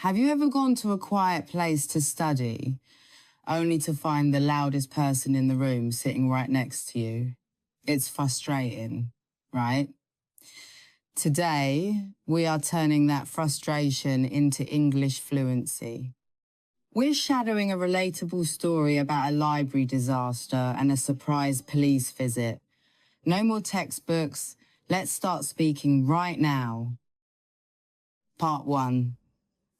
Have you ever gone to a quiet place to study, only to find the loudest person in the room sitting right next to you? It's frustrating, right? Today, we are turning that frustration into English fluency. We're shadowing a relatable story about a library disaster and a surprise police visit. No more textbooks. Let's start speaking right now. Part 1.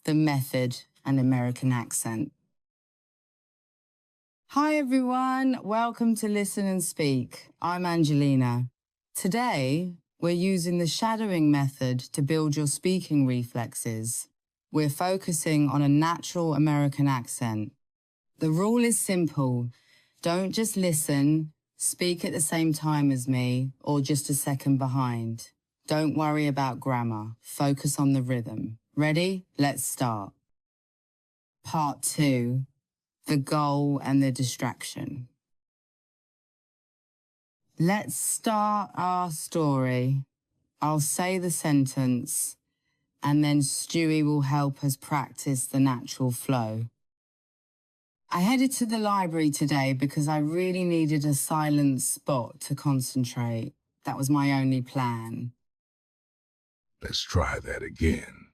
The method and American accent. Hi everyone, welcome to Listen and Speak. I'm Angelina. Today, we're using the shadowing method to build your speaking reflexes. We're focusing on a natural American accent. The rule is simple. Don't just listen, speak at the same time as me or just a second behind. Don't worry about grammar, focus on the rhythm. Ready? Let's start. Part 2, the goal and the distraction. Let's start our story. I'll say the sentence, and then Stewie will help us practice the natural flow. I headed to the library today because I really needed a silent spot to concentrate. That was my only plan. Let's try that again.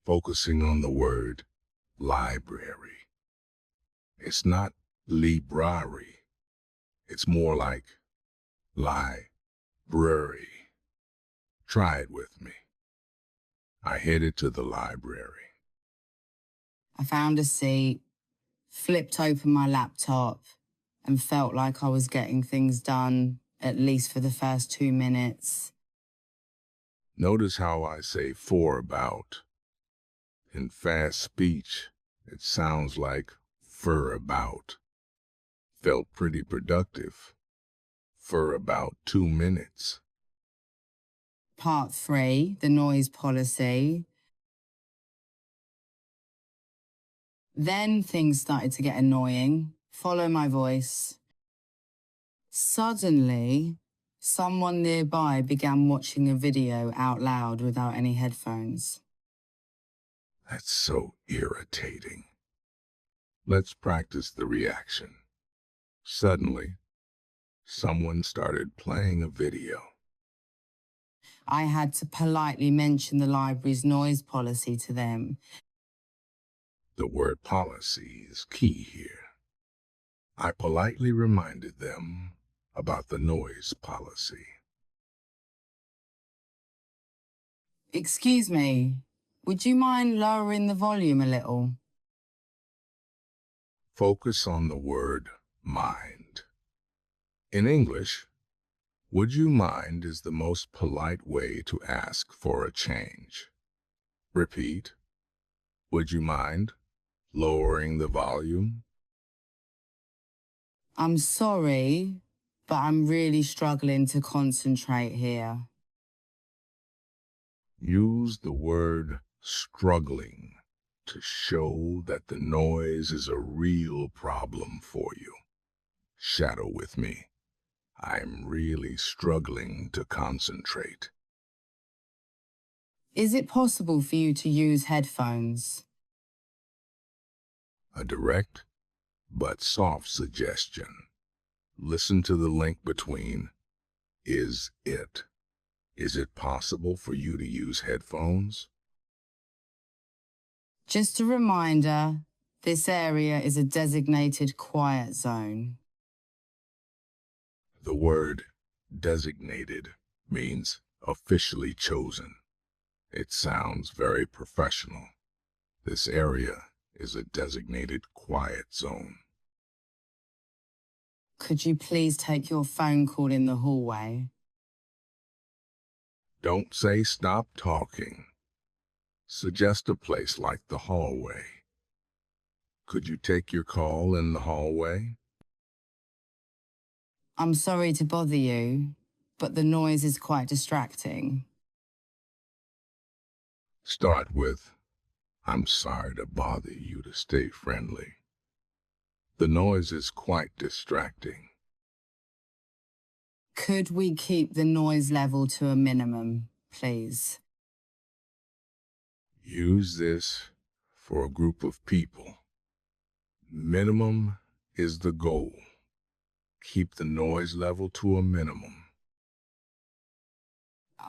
Focusing on the word library. It's not library. It's more like library. Try it with me. I headed to the library. I found a seat, flipped open my laptop, and felt like I was getting things done, at least for the first 2 minutes. Notice how I say for about. In fast speech, it sounds like for about. Felt pretty productive. For about 2 minutes. Part 3, the noise policy. Then things started to get annoying. Follow my voice. Suddenly, someone nearby began watching a video out loud without any headphones. That's so irritating. Let's practice the reaction. Suddenly, someone started playing a video. I had to politely mention the library's noise policy to them. The word policy is key here. I politely reminded them about the noise policy. Excuse me, would you mind lowering the volume a little? Focus on the word mind. In English, would you mind is the most polite way to ask for a change. Repeat. Would you mind lowering the volume? I'm sorry, but I'm really struggling to concentrate here. Use the word struggling to show that the noise is a real problem for you. Shadow with me. I'm really struggling to concentrate. Is it possible for you to use headphones? A direct but soft suggestion. Listen to the link between is it. Is it possible for you to use headphones? Just a reminder, this area is a designated quiet zone. The word designated means officially chosen. It sounds very professional. This area is a designated quiet zone. Could you please take your phone call in the hallway? Don't say stop talking. Suggest a place like the hallway. Could you take your call in the hallway? I'm sorry to bother you, but the noise is quite distracting. Start with, I'm sorry to bother you, to stay friendly. The noise is quite distracting. Could we keep the noise level to a minimum, please? Use this for a group of people. Minimum is the goal. Keep the noise level to a minimum.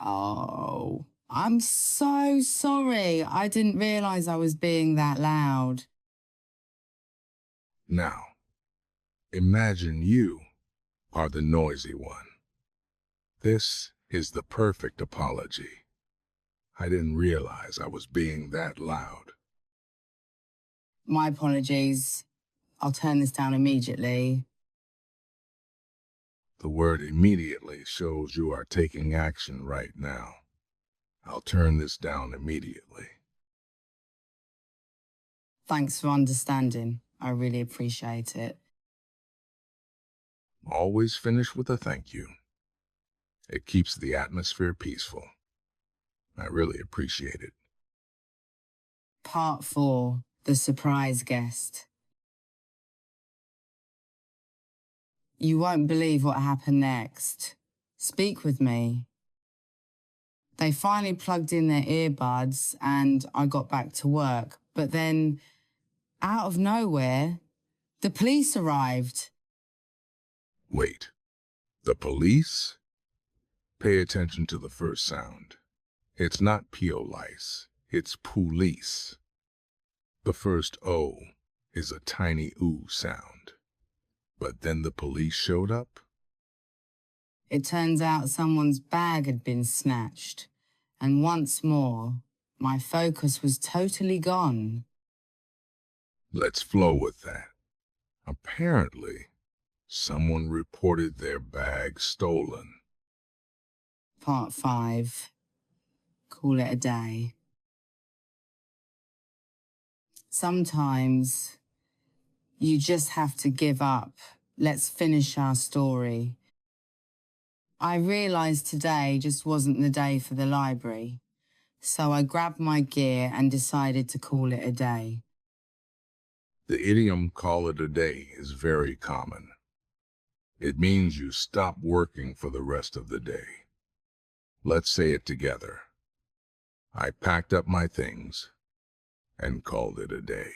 Oh, I'm so sorry. I didn't realize I was being that loud. Now, imagine you are the noisy one. This is the perfect apology. I didn't realize I was being that loud. My apologies. I'll turn this down immediately. The word immediately shows you are taking action right now. I'll turn this down immediately. Thanks for understanding. I really appreciate it. Always finish with a thank you. It keeps the atmosphere peaceful. I really appreciate it. Part 4, the surprise guest. You won't believe what happened next. Speak with me. They finally plugged in their earbuds and I got back to work. But then, out of nowhere, the police arrived. Wait, the police? Pay attention to the first sound. It's not police, it's police. The first O is a tiny oo sound. But then the police showed up? It turns out someone's bag had been snatched. And once more, my focus was totally gone. Let's flow with that. Apparently, someone reported their bag stolen. Part 5. Call it a day. Sometimes you just have to give up. Let's finish our story. I realised today just wasn't the day for the library, so I grabbed my gear and decided to call it a day. The idiom "call it a day" is very common. It means you stop working for the rest of the day. Let's say it together. I packed up my things and called it a day.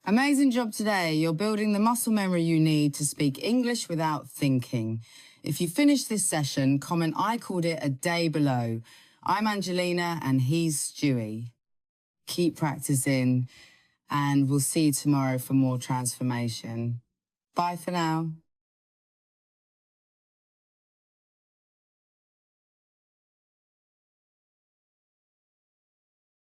Amazing job today. You're building the muscle memory you need to speak English without thinking. If you finish this session, comment "I called it a day" below. I'm Angelina and he's Stewie. Keep practicing and we'll see you tomorrow for more transformation. Bye for now.